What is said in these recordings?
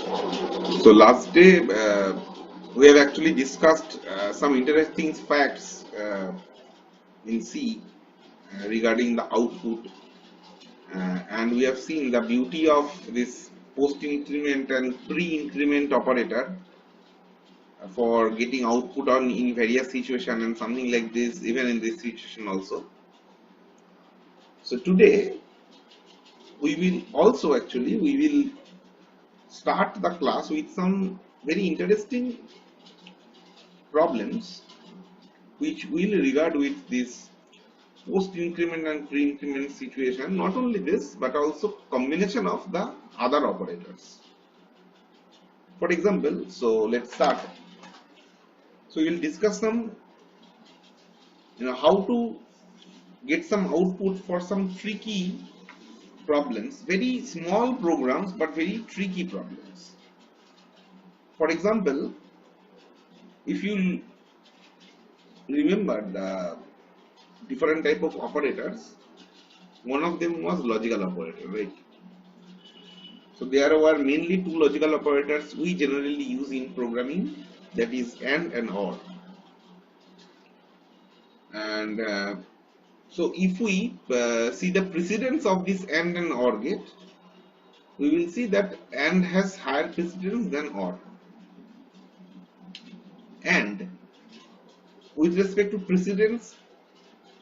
So last day we have actually discussed some interesting facts in C regarding the output, and we have seen the beauty of this post increment and pre-increment operator for getting output on in various situations and something like this even in this situation also. So today we will also actually we will start the class with some very interesting problems which will regard with this post increment and pre increment situation. Not only this but also combination of the other operators. For example, so let's start. So we will discuss some how to get some output for some tricky problems, very small programs but very tricky problems. For example, if you remember the different type of operators, one of them was logical operator, right? So there were mainly two logical operators we generally use in programming, that is and or. And so if we see the precedence of this and or gate, we will see that and has higher precedence than or. And with respect to precedence,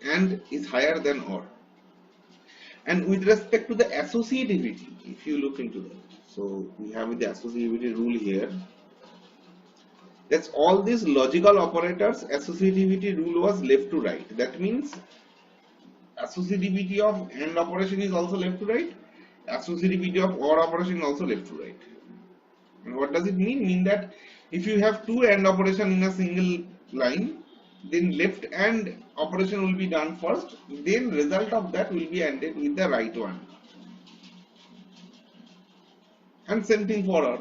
and is higher than or. And with respect to the associativity, if you look into that, so we have the associativity rule here. That's all these logical operators associativity rule was left to right. That means associativity of AND operation is also left to right. Associativity of OR operation is also left to right. And what does it mean? Mean that if you have two AND operation in a single line, then left AND operation will be done first, then result of that will be ANDed with the right one. And same thing for OR.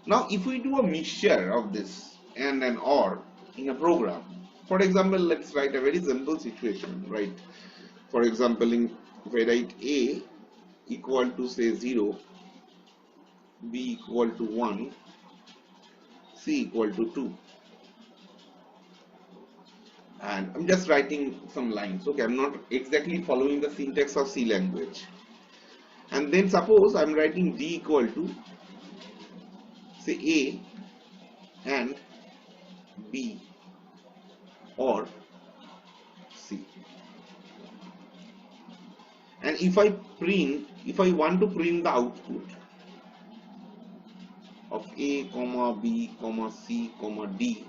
Now if we do a mixture of this AND and OR in a program, for example, let's write a very simple situation, right? For example, if I write A equal to say 0, B equal to 1, C equal to 2. And I'm just writing some lines, okay? I'm not exactly following the syntax of C language. And then suppose I'm writing D equal to say A and B or C. And if I want to print the output of A, B, C, D,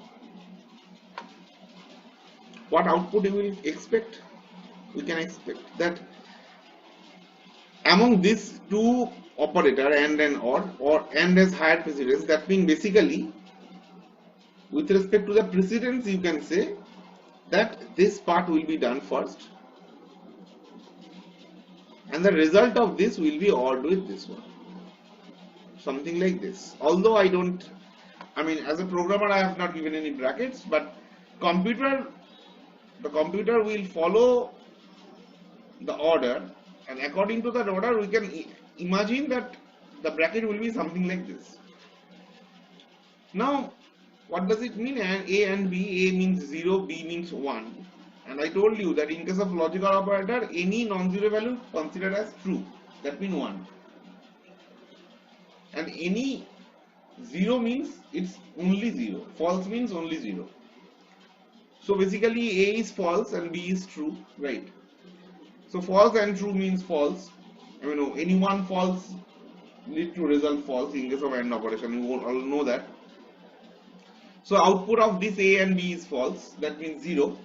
what output you will expect? We can expect that among these two operator AND and or AND has higher precedence. That means basically with respect to the precedence you can say that this part will be done first and the result of this will be ORed with this one, something like this. Although I mean as a programmer I have not given any brackets, but the computer will follow the order, and according to that order we can imagine that the bracket will be something like this. Now what does it mean? A and B, A means 0, B means 1, and I told you that in case of logical operator any non-zero value considered as true, that means 1, and any 0 means it's only 0, false means only 0. So basically A is false and B is true, right? So false and true means false. I mean, any one false lead to result false in case of AND operation. You all know that. So output of this A and B is false. That means 0.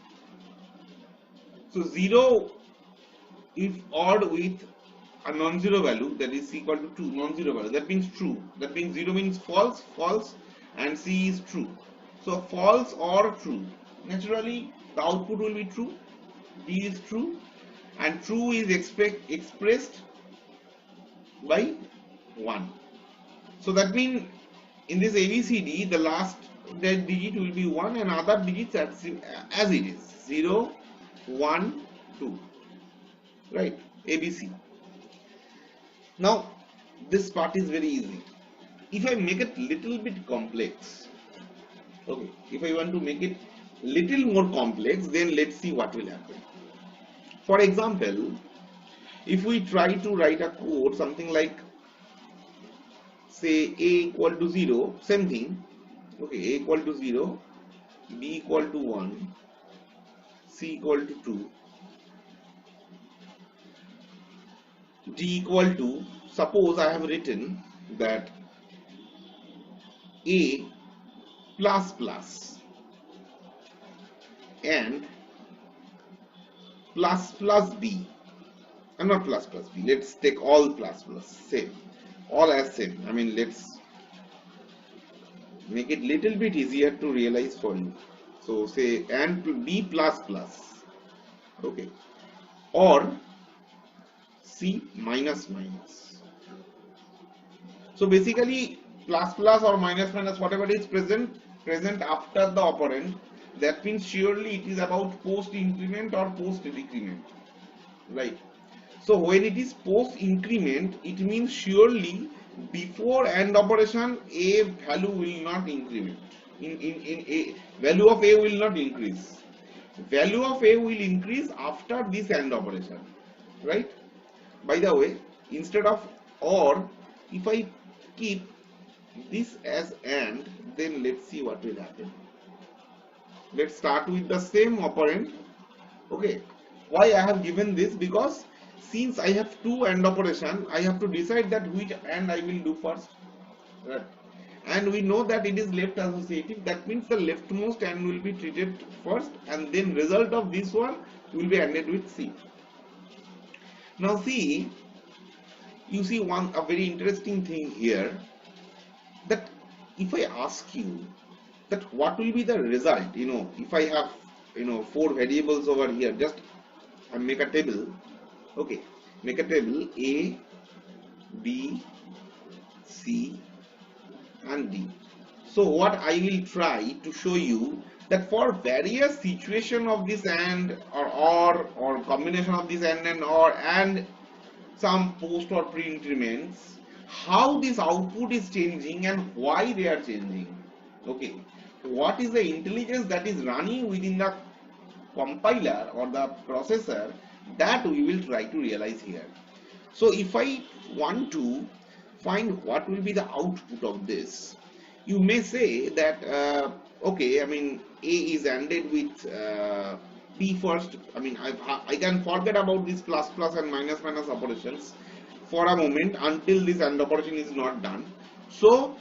So 0 if ORed with a non-zero value, that is equal to 2, non-zero value, that means true. That means 0 means false, and C is true. So false or true. Naturally the output will be true. D is true, and true is expressed by 1. So that means in this ABCD the last digit will be 1 and other digits as it is 0, 1, 2, right? ABC. Now this part is very easy. if I make it little bit complex, okay, if I want to make it little more complex, then let's see what will happen. For example, if we try to write a code something like, say, a equal to 0, same thing, okay, a equal to 0, b equal to 1, c equal to 2, d equal to, suppose I have written that a plus plus and plus plus b, and not plus plus b, let's take all plus plus, same, all as same. I mean, let's make it little bit easier to realize for you. So say and b plus plus, okay, or c minus minus. So basically plus plus or minus minus, whatever is present after the operand, that means surely it is about post increment or post decrement, right? So when it is post increment, it means surely before AND operation a value will not increment. In a value of a will not increase. Value of a will increase after this AND operation, right? By the way, instead of or, if I keep this as AND, then let's see what will happen. Let's start with the same operand. Okay, why I have given this? Because since I have two AND operation, I have to decide that which AND I will do first, right? And we know that it is left associative. That means the leftmost AND will be treated first, and then result of this one will be ANDed with C. Now see, you see a very interesting thing here, that if I ask you that what will be the result, if I have 4 variables over here, just I make a table, okay, make a table A, B, C and D. So what I will try to show you, that for various situation of this AND or combination of this AND and OR and some post or pre increments, how this output is changing and why they are changing. Okay, what is the intelligence that is running within the compiler or the processor, that we will try to realize here. So if I want to find what will be the output of this, you may say that okay, I mean A is ANDed with B first. I mean I can forget about this plus plus and minus minus operations for a moment until this AND operation is not done. So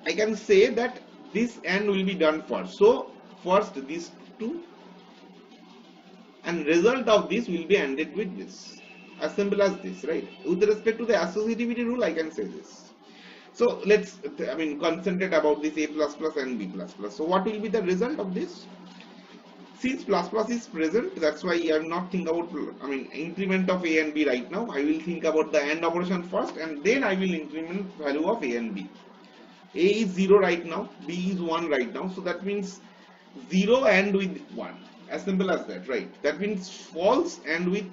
I can say that this AND will be done first. So first these two, and result of this will be ANDed with this, as simple as this, right? With respect to the associativity rule, I can say this. So let's concentrate about this A plus plus and B plus plus. So what will be the result of this? Since plus plus is present, that's why I am not thinking about increment of A and B right now. I will think about the AND operation first, and then I will increment value of A and B. A is 0 right now, B is 1 right now, so that means 0 and with 1, as simple as that, right? That means false and with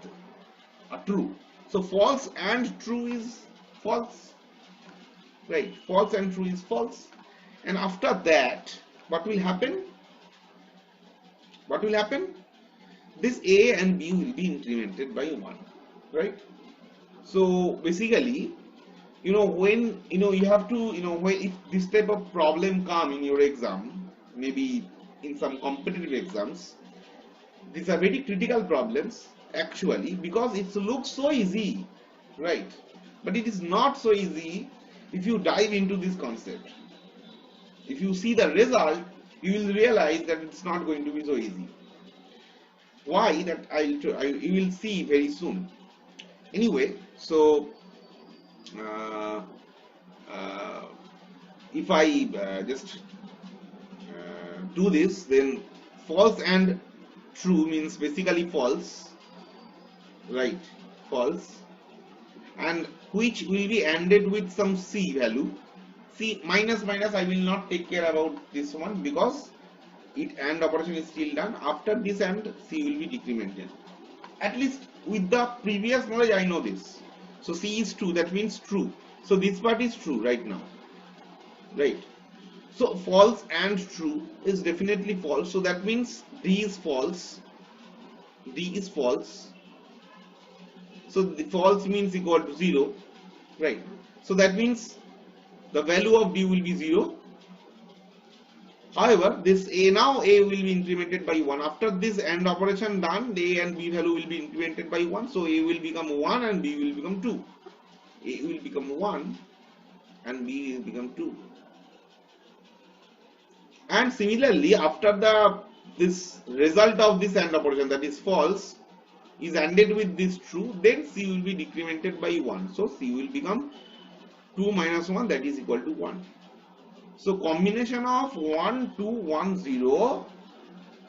a true. So false and true is false, right? False and true is false. And after that, what will happen? What will happen? This A and B will be incremented by 1, right? So basically, when you have to, when if this type of problem come in your exam, maybe in some competitive exams, these are very critical problems actually, because it looks so easy, right? But it is not so easy if you dive into this concept. If you see the result, you will realize that it's not going to be so easy. Why? That you will see very soon. Anyway, so if I just do this, then false and true means basically false, right? False, and which will be ANDed with some C value. C minus minus, I will not take care about this one because it AND operation is still done. After this AND, C will be decremented. At least with the previous knowledge, I know this. So C is true, that means true. So this part is true right now. right? So false and true is definitely false. So that means D is false. D is false. So the false means equal to 0, right? So that means the value of D will be 0. However, this A, now A will be incremented by 1. After this AND operation done, A and B value will be incremented by 1. So A will become 1 and B will become 2. A will become 1 and B will become 2. And similarly, after this result of this AND operation, that is false, is ANDed with this true, then C will be decremented by 1. So C will become 2 minus 1, that is equal to 1. So combination of 1, 2, 1, 0,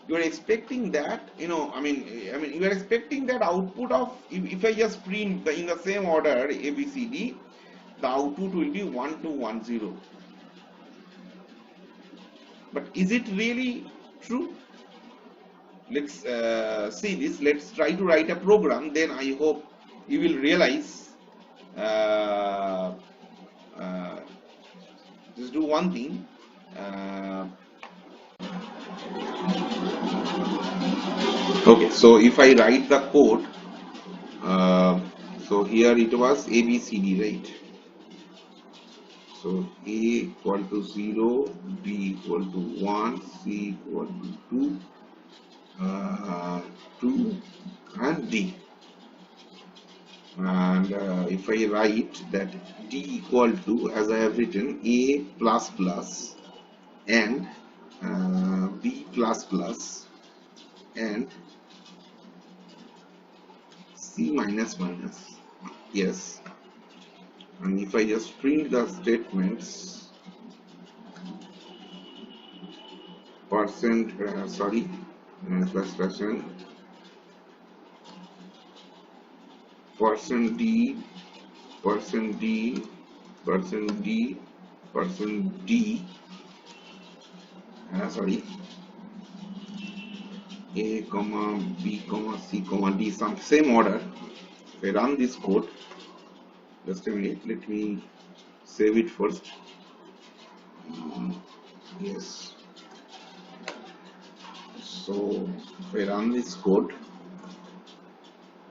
you are expecting that, you are expecting that output of, if I just print in the same order A, B, C, D, the output will be 1, 2, 1, 0. But is it really true? Let's see this. Let's try to write a program. Then I hope you will realize. Just do one thing. Okay, so if I write the code, so here it was A, B, C, D, right? So A equal to 0, B equal to 1, C equal to 2 and D. And if I write that D equal to, as I have written, A plus plus and B plus plus and C minus minus, yes. And if I just print the statements, percent percent D, percent D, percent D, percent D, A comma B comma C comma D, some same order. If I run this code, just a minute, let me save it first. Yes. So if I run this code,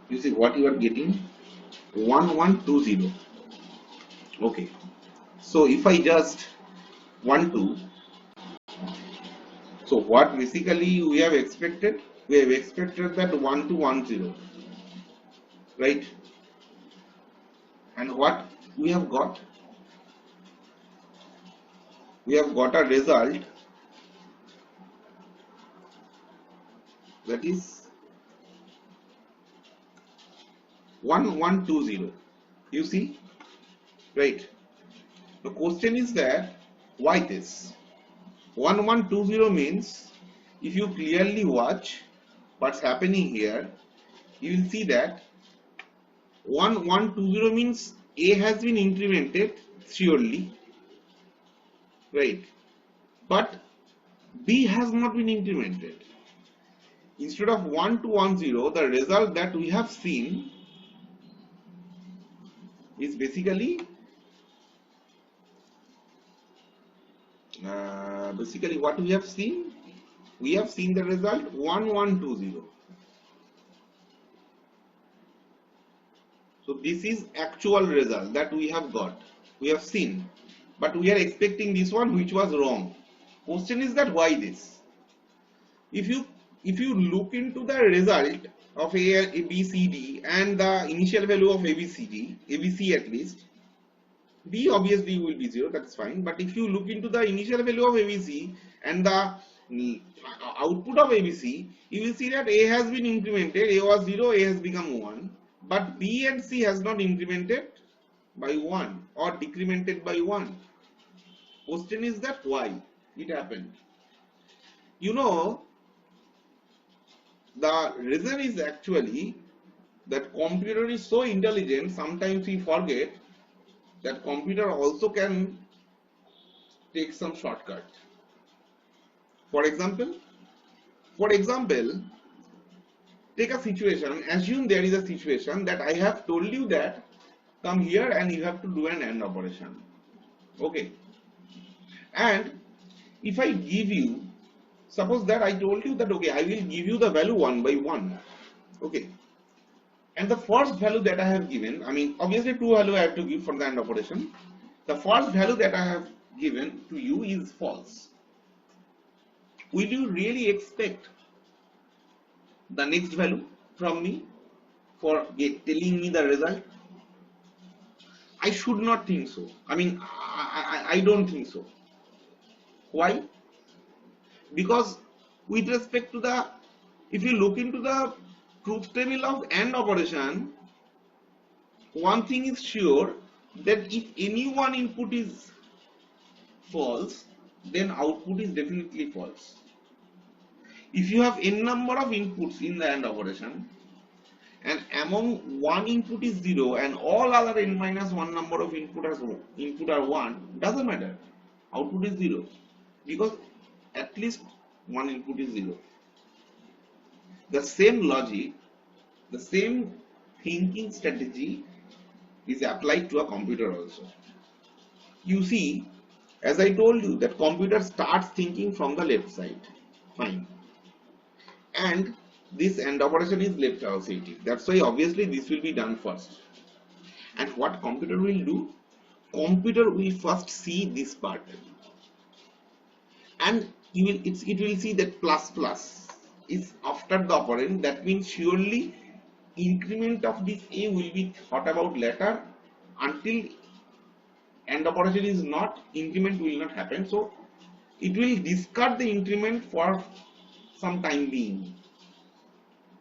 you see what you are getting, 1120. Okay. So if I just want to, so what basically we have expected? We have expected that 1210, right? And what we have got? We have got a result that is 1120. You see, right? The question is that why this? 1120 means, if you clearly watch what's happening here, you will see that 1120 means A has been incremented surely, right? But B has not been incremented. Instead of 1210, the result that we have seen is basically what we have seen. We have seen the result 1120. So this is actual result that we have got. We have seen, but we are expecting this one, which was wrong. Question is that why this? If you look into the result of A, B, C, D and the initial value of A, B, C, D, A, B, C at least, D obviously will be 0, that's fine. But if you look into the initial value of ABC and the output of ABC, you will see that A has been incremented. A was 0, A has become 1. But B and C has not incremented by 1 or decremented by 1. Question is that why it happened? You know, the reason is actually that computer is so intelligent, sometimes we forget that computer also can take some shortcut. For example, take a situation. Assume there is a situation that I have told you that come here and you have to do an AND operation. Okay. And if I give you, suppose that I told you that okay, I will give you the value one by one, okay, and the first value that I have given, I mean obviously two value I have to give for the AND operation. The first value that I have given to you is false. Will you really expect the next value from me for telling me the result? I should not think so. I mean, I don't think so. Why? Because with respect to the, if you look into the truth table of AND operation, one thing is sure, that if any one input is false, then output is definitely false. If you have n number of inputs in the AND operation, and among one input is 0 and all other n minus 1 number of input are 1, doesn't matter, output is 0, because at least one input is 0. The same logic, the same thinking strategy is applied to a computer also. You see, as I told you, that computer starts thinking from the left side, fine, and this AND operation is left associative. That's why obviously this will be done first. And what computer will do? Computer will first see this part, and it will see that plus plus is after the operand. That means surely increment of this a will be thought about later. Until AND operation is not, increment will not happen. So it will discard the increment for some time being,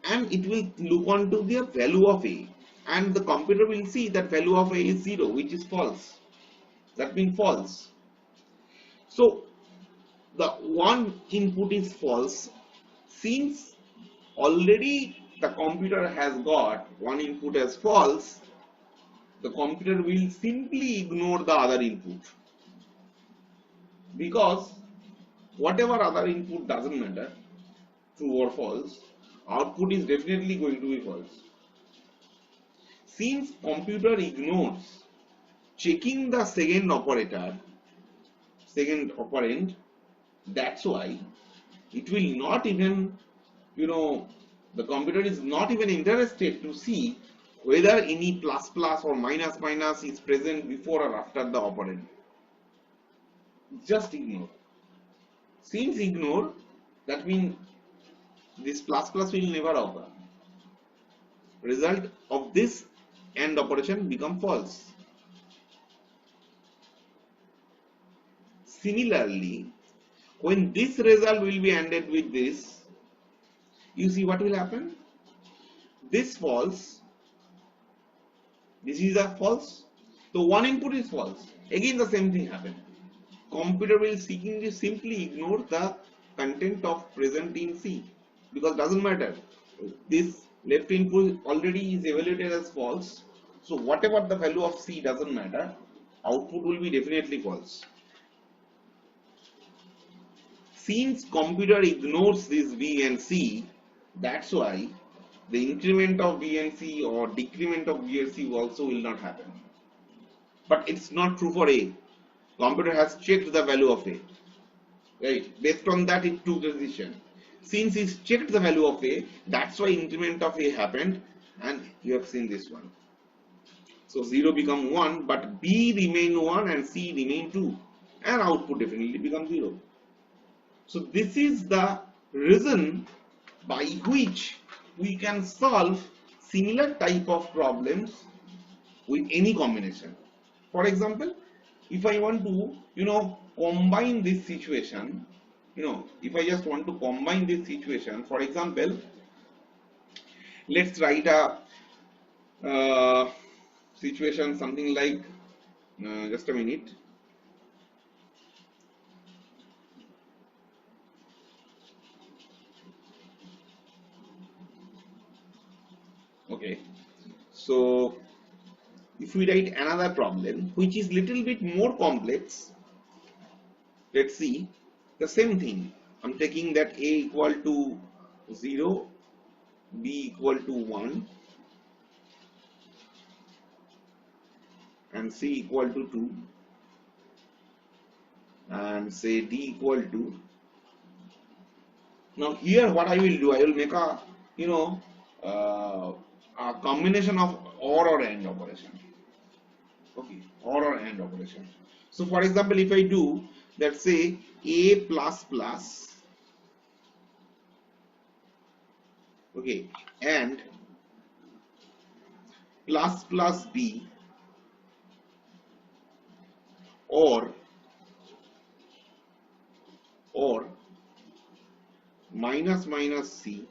and it will look on to the value of a, and the computer will see that value of a is 0, which is false. That means false. So the one input is false. Since already the computer has got one input as false, the computer will simply ignore the other input, because whatever other input doesn't matter, true or false, output is definitely going to be false. Since computer ignores checking the second operator, second operand, that's why it will not even, the computer is not even interested to see whether any plus plus or minus minus is present before or after the operand. Just ignore. Since ignore, that means this plus plus will never occur. Result of this AND operation become false. Similarly, when this result will be ANDed with this, you see what will happen? This false, this is a false, so one input is false. Again the same thing happen. Computer will simply ignore the content of present in C, because doesn't matter. This left input already is evaluated as false, so whatever the value of C doesn't matter, output will be definitely false. Since computer ignores this B and C, that's why the increment of B and C or decrement of B and C also will not happen. But it's not true for A. Computer has checked the value of A, right? Based on that it took the decision. Since it's checked the value of A, that's why increment of A happened, and you have seen this one. So 0 become 1, but B remain 1 and C remain 2, and output definitely becomes 0. So this is the reason by which we can solve similar type of problems with any combination. For example, if I want to, combine this situation, if I just want to combine this situation, for example, let's write a situation something like, just a minute. Okay, so if we write another problem which is little bit more complex, let's see the same thing. I'm taking that A equal to 0, B equal to 1 and C equal to 2, and and say D equal to. Now here what I will do, I will make a a combination of or AND operation. Okay, or AND operation. So for example, if I do, let's say A plus plus, okay, and plus plus B, or minus minus C.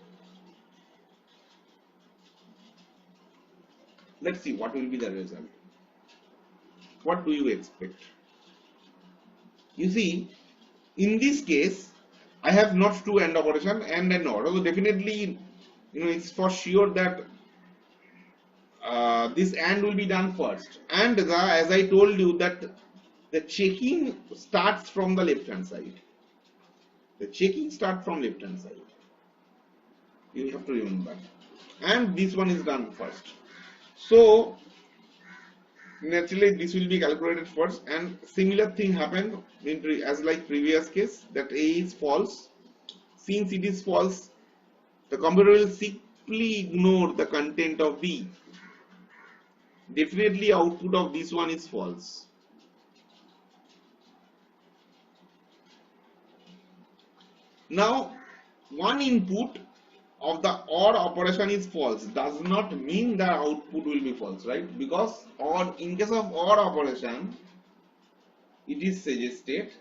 Let's see what will be the result. What do you expect? You see, in this case, I have not two AND operation and OR. So definitely, it's for sure that this AND will be done first. And as I told you that the checking starts from the left hand side. The checking starts from left hand side. You have to remember. And this one is done first. So naturally this will be calculated first, and similar thing happened as like previous case, that A is false. Since it is false, the computer will simply ignore the content of B. Definitely output of this one is false. Now one input of the OR operation is false does not mean the output will be false, right? Because in case of OR operation, it is suggested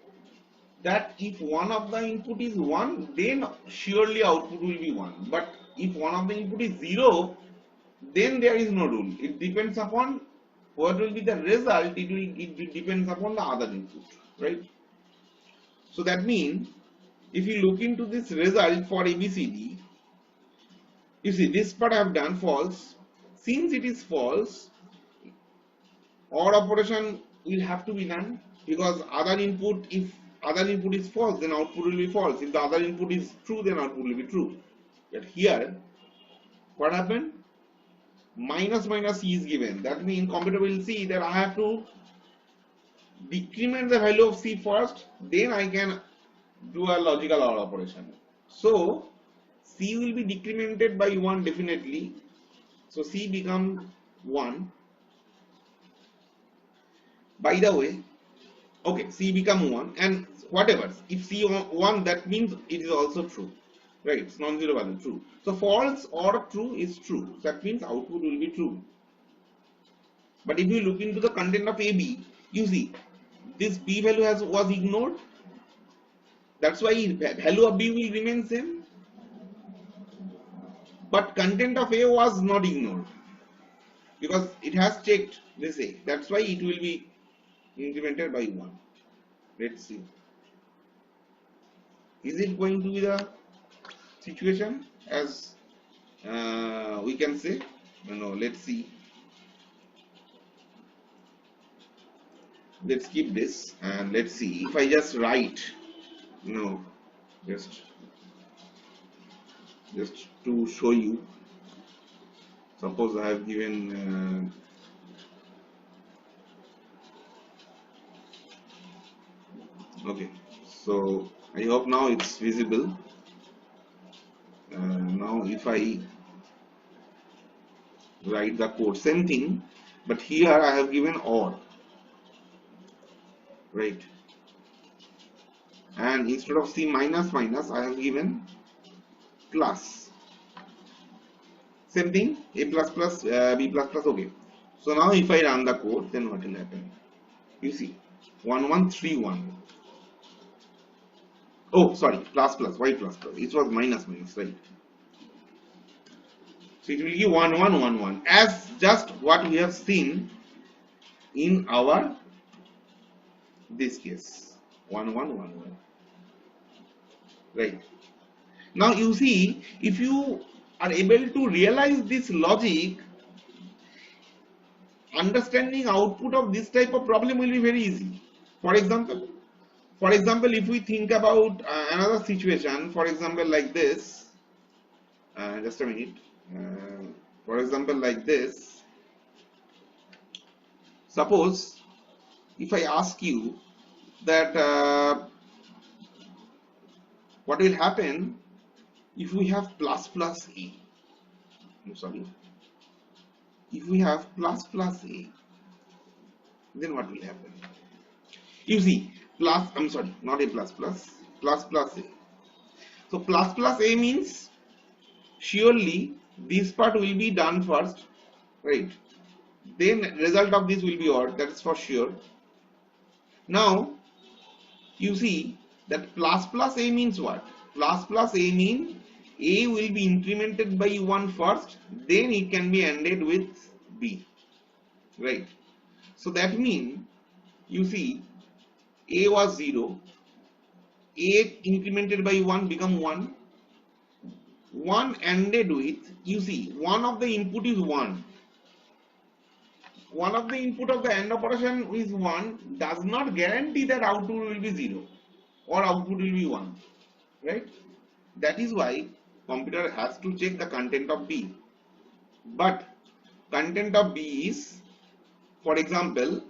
that if one of the input is 1, then surely output will be 1. But if one of the input is 0, then there is no rule. It depends upon what will be the result. It depends upon the other input, right? So that means if you look into this result for ABCD, you see this part I have done false. Since it is false, OR operation will have to be done, because other input, if other input is false, then output will be false. If the other input is true, then output will be true. But here, what happened? Minus minus C is given. That means computer will see that I have to decrement the value of C first, then I can do a logical OR operation. So C will be decremented by 1 definitely. So C become 1. By the way, okay, C become 1, and whatever. If C 1, that means it is also true. Right, it's non-zero value, true. So false or true is true. That means output will be true. But if you look into the content of AB, you see this B value was ignored. That's why value of B will remain same. But content of A was not ignored, because it has checked this A. That's why it will be incremented by 1. Let's see. Is it going to be the situation as we can say? No, let's see. Let's keep this and let's see if I just write, just to show you. Suppose I have given okay, so I hope now it's visible. Now if I write the code, same thing, but here I have given OR, right? And instead of C minus minus, I have given plus. Same thing, A plus plus, B plus plus. Okay. So now if I run the code, then what will happen? You see, 1131. Oh, sorry, plus plus, Y plus plus. It was minus minus, right? So it will give 1111 as just what we have seen in our this case, 1111. Right. Now you see, if you are able to realize this logic, understanding output of this type of problem will be very easy. For example, if we think about another situation, for example, like this, just a minute. For example, like this. Suppose if I ask you that what will happen if we have plus plus A? I'm sorry. If we have plus plus A, then what will happen? You see, plus, I'm sorry, not A plus plus, plus plus A. So plus plus A means surely this part will be done first, right? Then result of this will be odd, that is for sure. Now you see that plus plus A means what? Plus plus A means A will be incremented by 1 first, then it can be ANDed with B, right? So that means you see A was 0, A incremented by 1 become 1, 1 ANDed with, you see, one of the input is 1. One of the input of the AND operation is 1 does not guarantee that output will be 0 or output will be 1, right? That is why computer has to check the content of B. But content of B is, for example,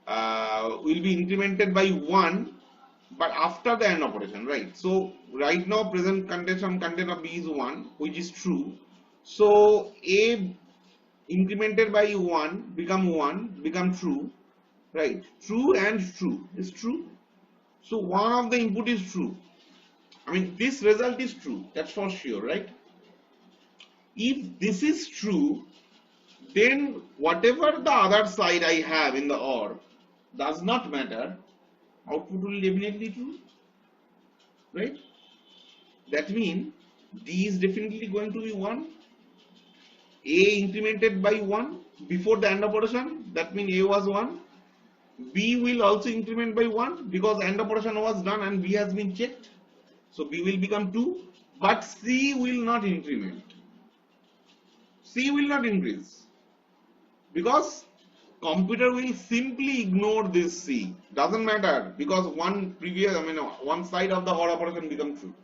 will be incremented by 1 but after the AND operation, right? So right now present content of B is 1, which is true. So A incremented by 1 become true, right? True and true is true. So one of the input is true. I mean, this result is true, that's for sure, right? If this is true, then whatever the other side I have in the OR does not matter, output will definitely true, right? That means D is definitely going to be 1. A incremented by 1 before the AND operation, that means A was 1. B will also increment by 1 because AND operation was done and B has been checked. So B will become 2, but C will not increment. C will not increase because computer will simply ignore this C. Doesn't matter because one side of the OR operation becomes true.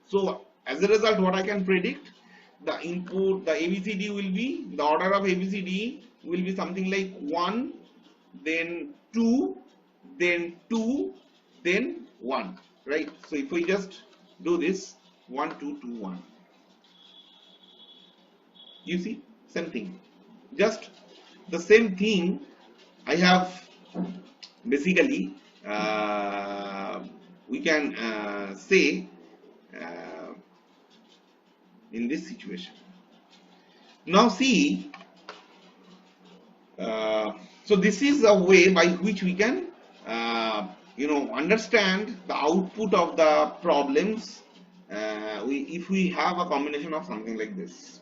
So as a result, what I can predict, the input, the ABCD will be, the order of ABCD will be something like 1, then 2, then 2, then 1, right? So if we just do this 1, 2, 2, 1, you see, same thing, just the same thing I have basically we can say in this situation. Now see, so this is a way by which we can understand the output of the problems if we have a combination of something like this.